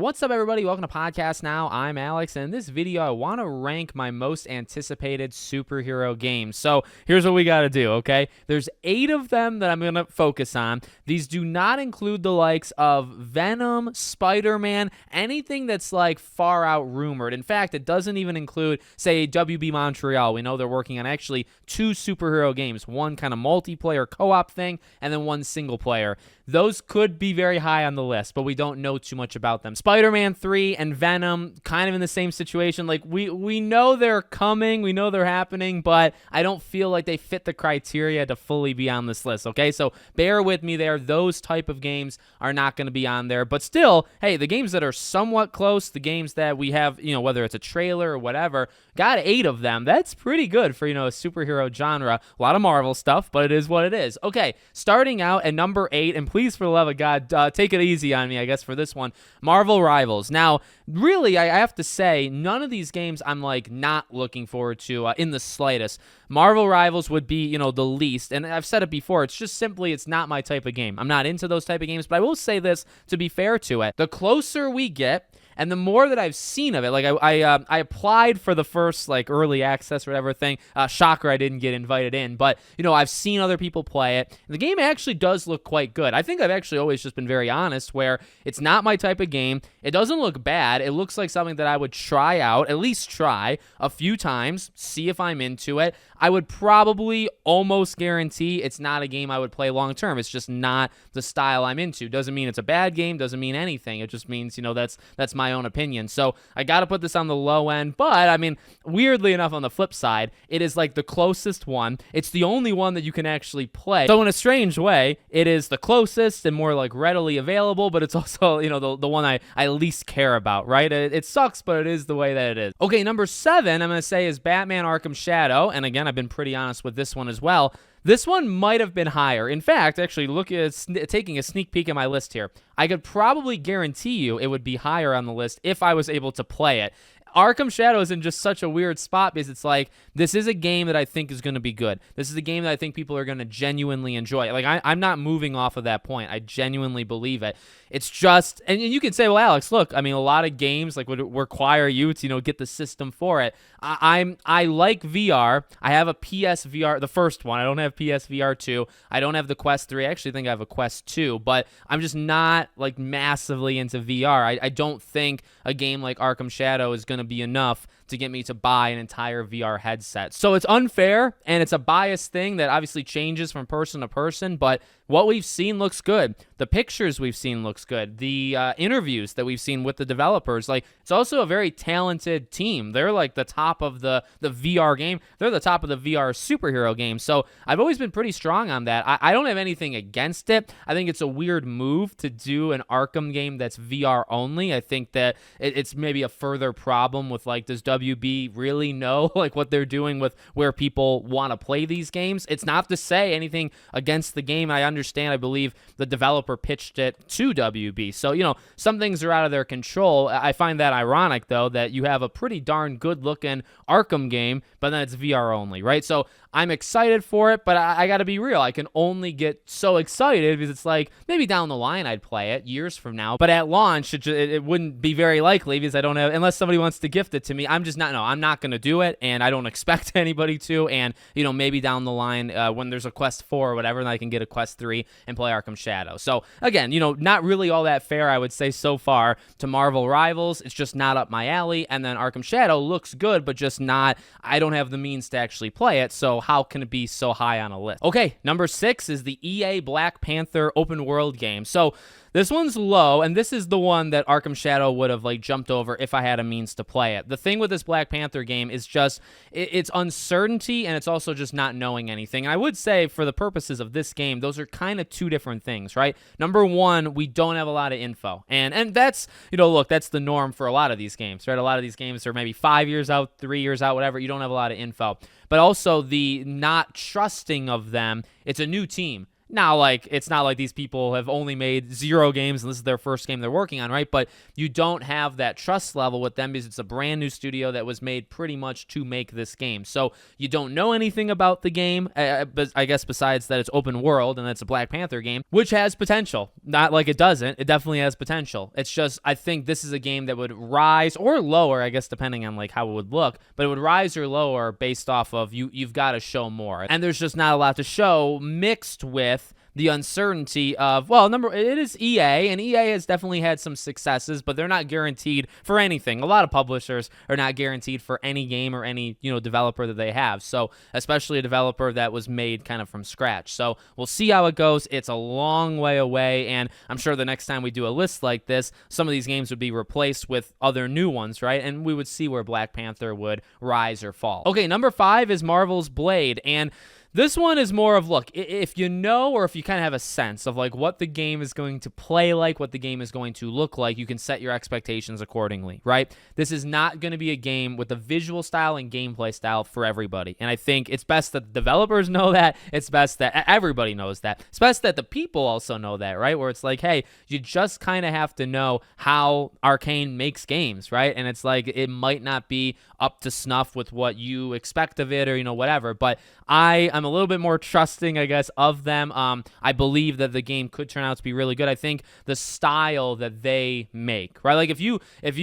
What's up, everybody? Welcome to Podcast Now. I'm Alex, and in this video, I want to rank my most anticipated superhero games. So here's what we got to do, okay? There's 8 of them that I'm going to focus on. These do not include the likes of Venom, Spider-Man, anything that's like far out rumored. In fact, it doesn't even include, say, WB Montreal. We know they're working on actually 2 superhero games, one kind of multiplayer co-op thing, and then one single player. Those could be very high on the list, but we don't know too much about them. Spider-Man 3 and Venom, kind of in the same situation. Like, we know they're coming, we know they're happening, but I don't feel like they fit the criteria to fully be on this list, okay? So bear with me there. Those type of games are not going to be on there. But still, hey, the games that are somewhat close, the games that we have, whether it's a trailer or whatever, got 8 of them. That's pretty good for, a superhero genre. A lot of Marvel stuff, but it is what it is. Okay, starting out at number 8, and please, for the love of God, take it easy on me, I guess, for this one. Marvel Rivals. Now, really, I have to say, none of these games I'm, not looking forward to in the slightest. Marvel Rivals would be, the least, and I've said it before, it's not my type of game. I'm not into those type of games, but I will say this, to be fair to it, the closer we get, and the more that I've seen of it, I applied for the first, early access or whatever thing. Shocker, I didn't get invited in. But, I've seen other people play it. And the game actually does look quite good. I think I've actually always just been very honest where it's not my type of game. It doesn't look bad. It looks like something that I would try out, at least try a few times, see if I'm into it. I would probably almost guarantee it's not a game I would play long term. It's just not the style I'm into. Doesn't mean it's a bad game. Doesn't mean anything. It just means, that's my own opinion. So I got to put this on the low end. But, weirdly enough, on the flip side, it is the closest one. It's the only one that you can actually play. So in a strange way, it is the closest and more readily available, but it's also, the one I least care about, right? It sucks, but it is the way that it is. Okay, number 7, I'm going to say is Batman Arkham Shadow. And again, I've been pretty honest with this one as well. This one might have been higher. In fact, actually, taking a sneak peek at my list here, I could probably guarantee you it would be higher on the list if I was able to play it. Arkham Shadow is in just such a weird spot because it's this is a game that I think is going to be good. This is a game that I think people are going to genuinely enjoy. I'm not moving off of that point. I genuinely believe it. It's just, and you can say, well, Alex, look, a lot of games would require you to, get the system for it. I like VR. I have a PSVR, the first one. I don't have PSVR 2. I don't have the Quest 3. I actually think I have a Quest 2, but I'm just not massively into VR. I don't think a game like Arkham Shadow is going to be enough to get me to buy an entire VR headset. So it's unfair, and it's a biased thing that obviously changes from person to person, but what we've seen looks good. The pictures we've seen looks good. The interviews that we've seen with the developers, it's also a very talented team. They're the top of the VR game. They're the top of the VR superhero game. So I've always been pretty strong on that. I don't have anything against it. I think it's a weird move to do an Arkham game that's VR only. I think that it's maybe a further problem with does WB really know what they're doing with where people want to play these games? It's not to say anything against the game. I understand. I believe the developer pitched it to WB. So, some things are out of their control. I find that ironic, though, that you have a pretty darn good-looking Arkham game, but then it's VR only, right? So I'm excited for it, but I got to be real. I can only get so excited because it's maybe down the line I'd play it years from now, but at launch it wouldn't be very likely because I don't have, unless somebody wants to gift it to me. I'm not going to do it, and I don't expect anybody to. And maybe down the line when there's a Quest 4 or whatever, then I can get a Quest 3 and play Arkham Shadow. So again, not really all that fair, I would say, so far to Marvel Rivals. It's just not up my alley. And then Arkham Shadow looks good, but just not, I don't have the means to actually play it. So how can it be so high on a list? Okay, number 6 is the EA Black Panther open world game. So this one's low, and this is the one that Arkham Shadow would have jumped over if I had a means to play it. The thing with this Black Panther game is just it's uncertainty, and it's also just not knowing anything. And I would say for the purposes of this game, those are kind of 2 different things, right? Number 1, we don't have a lot of info, and that's look, that's the norm for a lot of these games, right? A lot of these games are maybe 5 years out, 3 years out, whatever. You don't have a lot of info, but also the not trusting of them. It's a new team. Now, like, it's not like these people have only made 0 games and this is their first game they're working on, right? But you don't have that trust level with them because it's a brand new studio that was made pretty much to make this game. So you don't know anything about the game, but I guess besides that it's open world and it's a Black Panther game, which has potential. Not like it doesn't. It definitely has potential. It's just, I think this is a game that would rise or lower, I guess, depending on like how it would look, but it would rise or lower based off of you've got to show more. And there's just not a lot to show mixed with the uncertainty of, well, it is EA, and EA has definitely had some successes, but they're not guaranteed for anything. A lot of publishers are not guaranteed for any game or any, developer that they have. So, especially a developer that was made kind of from scratch. So, we'll see how it goes. It's a long way away, and I'm sure the next time we do a list like this, some of these games would be replaced with other new ones, right? And we would see where Black Panther would rise or fall. Okay, number 5 is Marvel's Blade, and this one is more of, look, if you know or if you kind of have a sense of like what the game is going to play like, what the game is going to look like, you can set your expectations accordingly, right? This is not going to be a game with a visual style and gameplay style for everybody. And I think it's best that the developers know that. It's best that everybody knows that. It's best that the people also know that, right? Where it's like, hey, you just kind of have to know how Arcane makes games, right? And it's like, it might not be up to snuff with what you expect of it or, whatever. But I'm a little bit more trusting, I guess, of them. I believe that the game could turn out to be really good. I think the style that they make, right? Like if you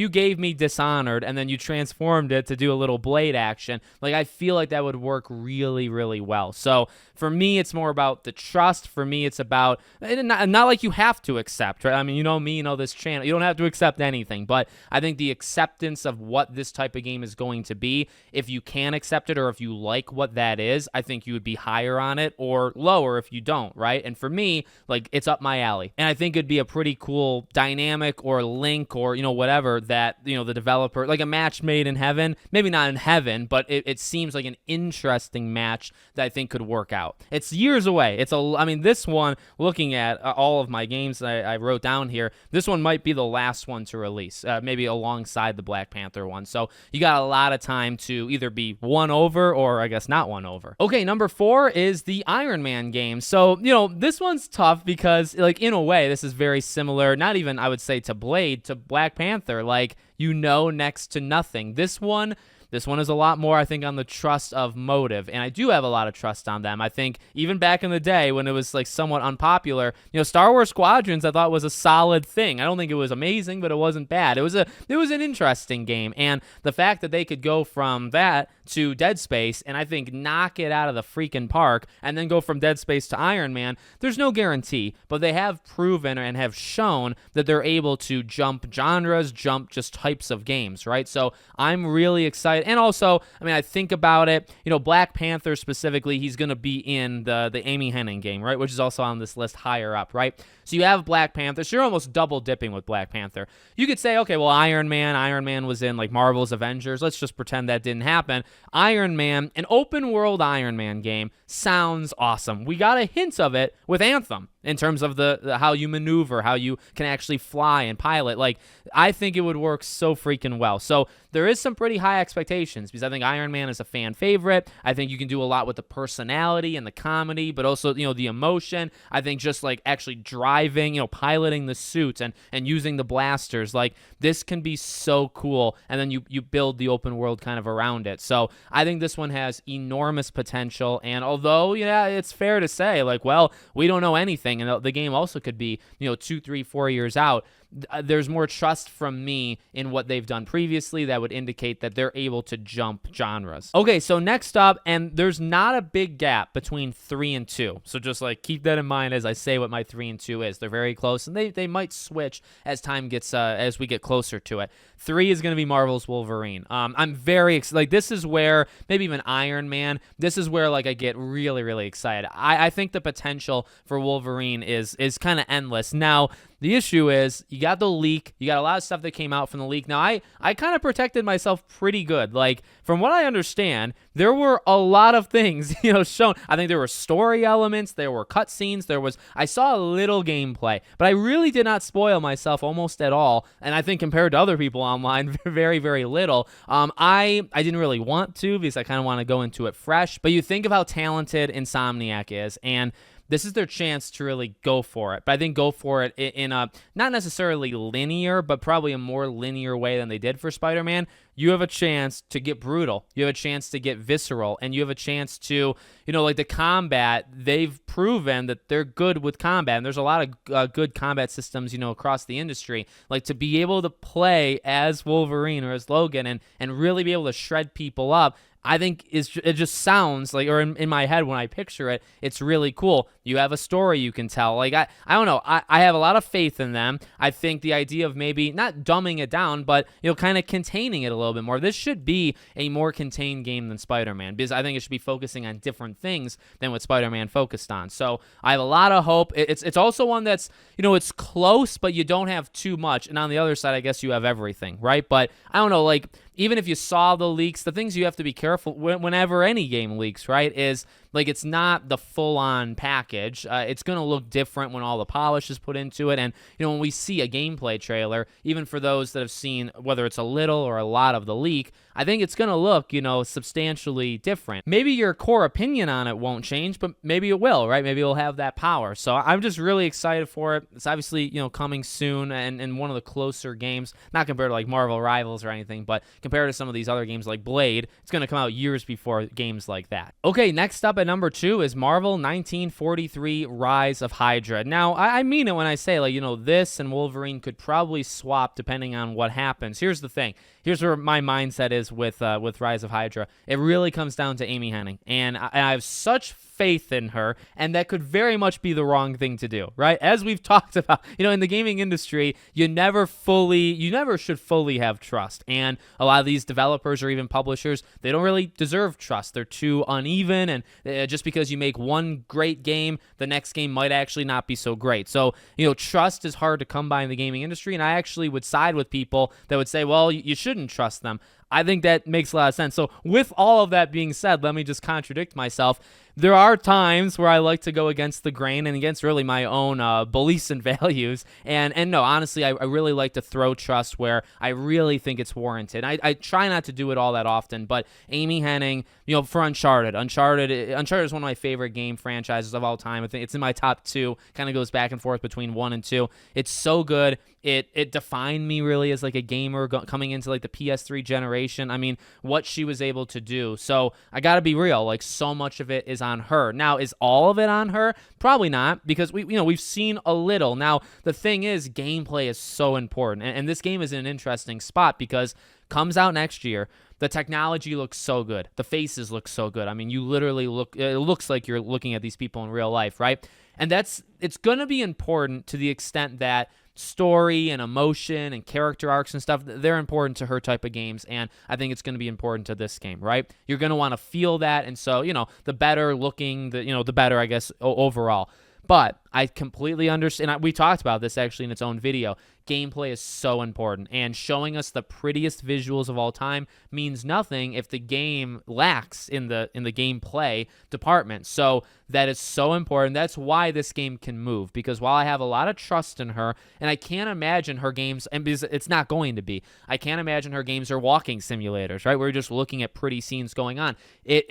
gave me Dishonored and then you transformed it to do a little blade action, like I feel like that would work really, really well. So for me, it's more about the trust. For me, it's about not like you have to accept, right? I mean, you know me, this channel. You don't have to accept anything, but I think the acceptance of what this type of game is going to be, if you can accept it or if you like what that is, I think you would be higher on it or lower if you don't, right? And for me, like, it's up my alley. And I think it'd be a pretty cool dynamic or link or, whatever that, the developer, like a match made in heaven, maybe not in heaven, but it seems like an interesting match that I think could work out. It's years away. This one, looking at all of my games that I wrote down here, this one might be the last one to release, maybe alongside the Black Panther one. So you got a lot of time to either be won over or I guess not won over. Okay, number 4 is the Iron Man game. So, this one's tough because, like, in a way, this is very similar, not even, I would say, to Blade, to Black Panther. Like, next to nothing. This one is a lot more, I think, on the trust of Motive, and I do have a lot of trust on them. I think even back in the day when it was like somewhat unpopular, Star Wars Squadrons I thought was a solid thing. I don't think it was amazing, but it wasn't bad. It was an interesting game, and the fact that they could go from that to Dead Space and I think knock it out of the freaking park and then go from Dead Space to Iron Man, there's no guarantee, but they have proven and have shown that they're able to jump genres, jump just types of games, right? So I'm really excited. And also, I think about it, Black Panther specifically, he's going to be in the Amy Hennig game, right? Which is also on this list higher up, right? So you have Black Panther. So you're almost double dipping with Black Panther. You could say, okay, well, Iron Man was in like Marvel's Avengers. Let's just pretend that didn't happen. Iron Man, an open world Iron Man game, sounds awesome. We got a hint of it with Anthem in terms of the how you maneuver, how you can actually fly and pilot. Like, I think it would work so freaking well. So there is some pretty high expectations because I think Iron Man is a fan favorite. I think you can do a lot with the personality and the comedy, but also, the emotion. I think just like actually driving, piloting the suits and using the blasters, like this can be so cool. And then you build the open world kind of around it. So I think this one has enormous potential. And although, it's fair to say like, well, we don't know anything. And the game also could be, 2, 3, 4 years out. There's more trust from me in what they've done previously that would indicate that they're able to jump genres. Okay, so next up, and there's not a big gap between 3 and 2. So just like keep that in mind as I say what my 3 and 2 is. They're very close, and they might switch as time gets as we get closer to it. 3 is going to be Marvel's Wolverine. I'm very excited. Like, this is where maybe even Iron Man. This is where like I get really, really excited. I think the potential for Wolverine is kind of endless. Now, the issue is you got the leak. You got a lot of stuff that came out from the leak. Now, I kind of protected myself pretty good. Like, from what I understand, there were a lot of things, shown. I think there were story elements. There were cutscenes. I saw a little gameplay, but I really did not spoil myself almost at all. And I think compared to other people online, very, very little. I didn't really want to because I kind of want to go into it fresh. But you think of how talented Insomniac is, and this is their chance to really go for it. But I think go for it in a not necessarily linear, but probably a more linear way than they did for Spider-Man. You have a chance to get brutal. You have a chance to get visceral, and you have a chance to, like the combat, they've proven that they're good with combat, and there's a lot of good combat systems, across the industry. Like, to be able to play as Wolverine or as Logan and really be able to shred people up, I think it just sounds like, or in my head when I picture it, it's really cool. You have a story you can tell. Like, I don't know. I have a lot of faith in them. I think the idea of maybe not dumbing it down, but, kind of containing it a little bit more. This should be a more contained game than Spider-Man, because I think it should be focusing on different things than what Spider-Man focused on. So I have a lot of hope. It's also one that's, it's close, but you don't have too much. And on the other side, I guess you have everything, right? But I don't know, like, even if you saw the leaks, the things you have to be careful whenever any game leaks, right, is like it's not the full-on package. It's going to look different when all the polish is put into it. And, when we see a gameplay trailer, even for those that have seen whether it's a little or a lot of the leak, I think it's going to look, substantially different. Maybe your core opinion on it won't change, but maybe it will, right? Maybe it'll have that power. So I'm just really excited for it. It's obviously, coming soon and one of the closer games, not compared to like Marvel Rivals or anything, but compared to some of these other games like Blade, it's going to come out years before games like that. Okay, next up at number 2 is Marvel 1943 Rise of Hydra. Now, I mean it when I say, like, this and Wolverine could probably swap depending on what happens. Here's the thing. Here's where my mindset is with Rise of Hydra. It really comes down to Amy Hennig, and I have such faith in her, and that could very much be the wrong thing to do, right? As we've talked about, in the gaming industry, you never should fully have trust, and a lot of these developers or even publishers, they don't really deserve trust. They're too uneven, and just because you make one great game, the next game might actually not be so great. So, trust is hard to come by in the gaming industry, and I actually would side with people that would say, well, you shouldn't trust them. I think that makes a lot of sense. So with all of that being said, let me just contradict myself. There are times where I like to go against the grain and against really my own beliefs and values. And no, honestly, I really like to throw trust where I really think it's warranted. I try not to do it all that often, but Amy Hennig, for Uncharted is one of my favorite game franchises of all time. I think it's in my top 2, kind of goes back and forth between 1 and 2. It's so good. It defined me really as like a gamer coming into like the PS3 generation. I mean, what she was able to do. So I got to be real. Like, so much of it is on her. Now, is all of it on her? Probably not, because we've seen a little. Now, the thing is, gameplay is so important, and this game is in an interesting spot because comes out next year. The technology looks so good. The faces look so good. I mean, you literally it looks like you're looking at these people in real life, right? And it's going to be important to the extent that story and emotion and character arcs and stuff, they're important to her type of games, and I think it's going to be important to this game, right? You're going to want to feel that, and so, the better looking, the better, I guess, overall. But I completely understand. We talked about this actually in its own video. Gameplay is so important, and showing us the prettiest visuals of all time means nothing if the game lacks in the gameplay department. So that is so important. That's why this game can move, because while I have a lot of trust in her, and I can't imagine her games, and because it's not going to be, I can't imagine her games are walking simulators, right? We're just looking at pretty scenes going on.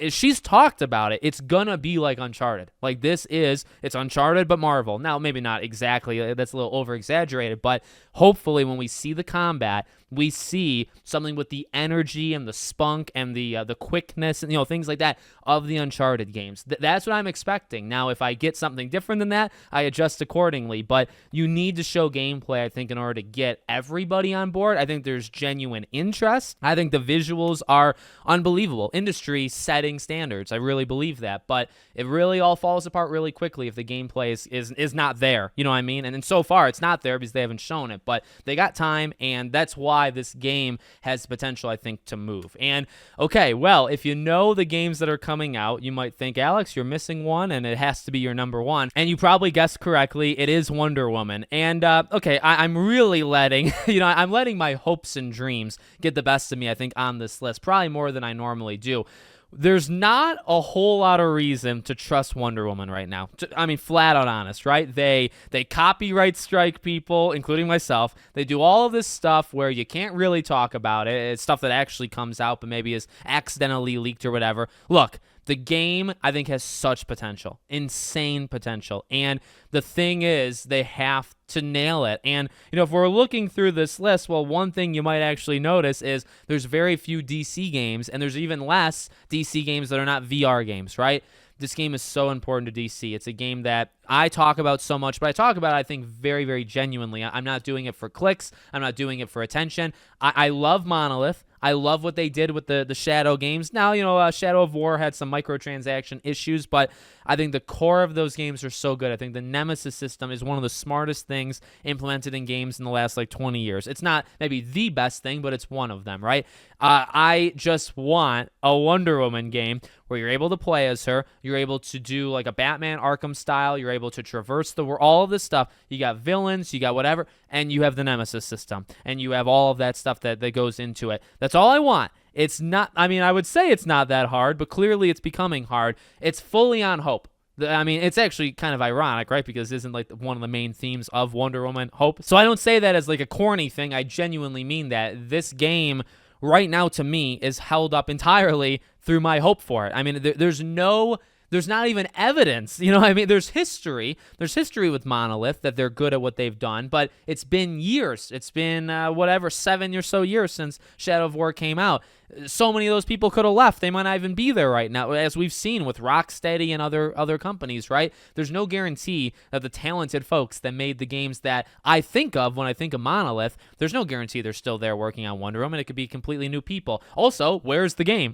She's talked about it. It's gonna be like Uncharted. Like, it's Uncharted but Marvel. Now, maybe not exactly. That's a little over exaggerated, but hopefully when we see the combat, we see something with the energy and the spunk and the quickness and things like that of the Uncharted games. That's what I'm expecting. Now, if I get something different than that, I adjust accordingly. But you need to show gameplay, I think, in order to get everybody on board. I think there's genuine interest. I think the visuals are unbelievable. Industry setting standards. I really believe that. But it really all falls apart really quickly if the gameplay is not there. You know what I mean? And so far, it's not there because they haven't shown it. But they got time, and that's why this game has potential, I think, to move. And okay, well, if you know the games that are coming out, you might think, Alex, you're missing one, and it has to be your number 1. And you probably guessed correctly. It is Wonder Woman. And okay, I'm really letting I'm letting my hopes and dreams get the best of me, I think, on this list, probably more than I normally do. There's not a whole lot of reason to trust Wonder Woman right now. I mean, flat out honest, right? They copyright strike people, including myself. They do all of this stuff where you can't really talk about it. It's stuff that actually comes out but maybe is accidentally leaked or whatever. Look, The game, I think, has such potential, insane potential. And the thing is, they have to nail it. And, if we're looking through this list, well, one thing you might actually notice is there's very few DC games, and there's even less DC games that are not VR games, right? This game is so important to DC. It's a game that I talk about so much, but I talk about it, I think, very, very genuinely. I'm not doing it for clicks. I'm not doing it for attention. I love Monolith. I love what they did with the Shadow games. Now, Shadow of War had some microtransaction issues, but I think the core of those games are so good. I think the Nemesis system is one of the smartest things implemented in games in the last, 20 years. It's not maybe the best thing, but it's one of them, right? I just want a Wonder Woman game where you're able to play as her. You're able to do, a Batman Arkham style. You're able to traverse the world, all of this stuff. You got villains, you got whatever, and you have the Nemesis system, and you have all of that stuff that goes into it. That's all I want. It's not, I would say it's not that hard, but clearly it's becoming hard. It's fully on hope. It's actually kind of ironic, right? Because isn't one of the main themes of Wonder Woman hope? So I don't say that as a corny thing. I genuinely mean that. This game right now to me is held up entirely through my hope for it. There's not even evidence, there's history. There's history with Monolith that they're good at what they've done, but it's been years. It's been, 7 or so years since Shadow of War came out. So many of those people could have left. They might not even be there right now, as we've seen with Rocksteady and other companies, right? There's no guarantee that the talented folks that made the games that I think of when I think of Monolith, there's no guarantee they're still there working on Wonder Woman. It could be completely new people. Also, where's the game?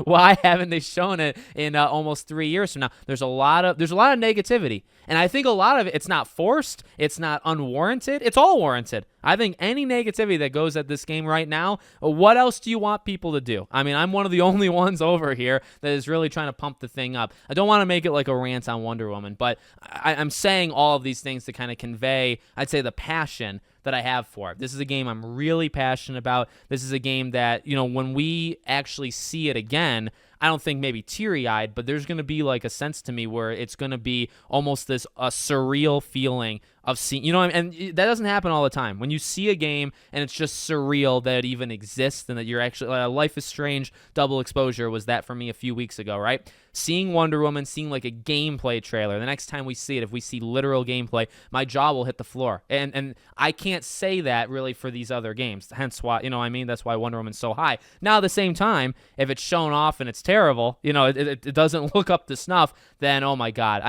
Why haven't they shown it in almost 3 years from now? There's a lot of negativity, and I think a lot of it's not forced. It's not unwarranted. It's all warranted. I think any negativity that goes at this game right now, what else do you want people to do? I'm one of the only ones over here that is really trying to pump the thing up. I don't want to make it like a rant on Wonder Woman, but I'm saying all of these things to kind of convey, I'd say, the passion that I have for it. This is a game I'm really passionate about. This is a game that, when we actually see it again, I don't think maybe teary-eyed, but there's going to be a sense to me where it's going to be almost this a surreal feeling of seeing, and that doesn't happen all the time. When you see a game and it's just surreal that it even exists and that you're actually, Life is Strange double exposure was that for me a few weeks ago, right? Seeing Wonder Woman, seeing a gameplay trailer, the next time we see it, if we see literal gameplay, my jaw will hit the floor. And I can't say that really for these other games, hence why, that's why Wonder Woman's so high. Now, at the same time, if it's shown off and it's terrible, it doesn't look up to snuff, then, oh my God.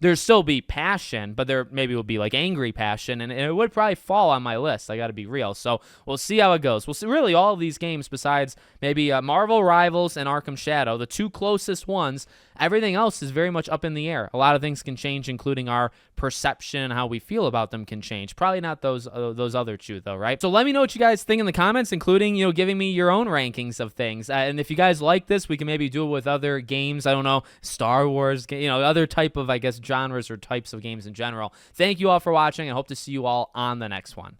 There'd still be passion, but there maybe would be angry passion, and it would probably fall on my list. I got to be real. So we'll see how it goes. We'll see really all of these games besides maybe Marvel Rivals and Arkham Shadow, the two closest ones. Everything else is very much up in the air. A lot of things can change, including our perception and how we feel about them can change. Probably not those other two, though, right? So let me know what you guys think in the comments, including, giving me your own rankings of things. And if you guys like this, we can maybe do it with other games. I don't know, Star Wars, other type of, genres or types of games in general. Thank you all for watching. I hope to see you all on the next one.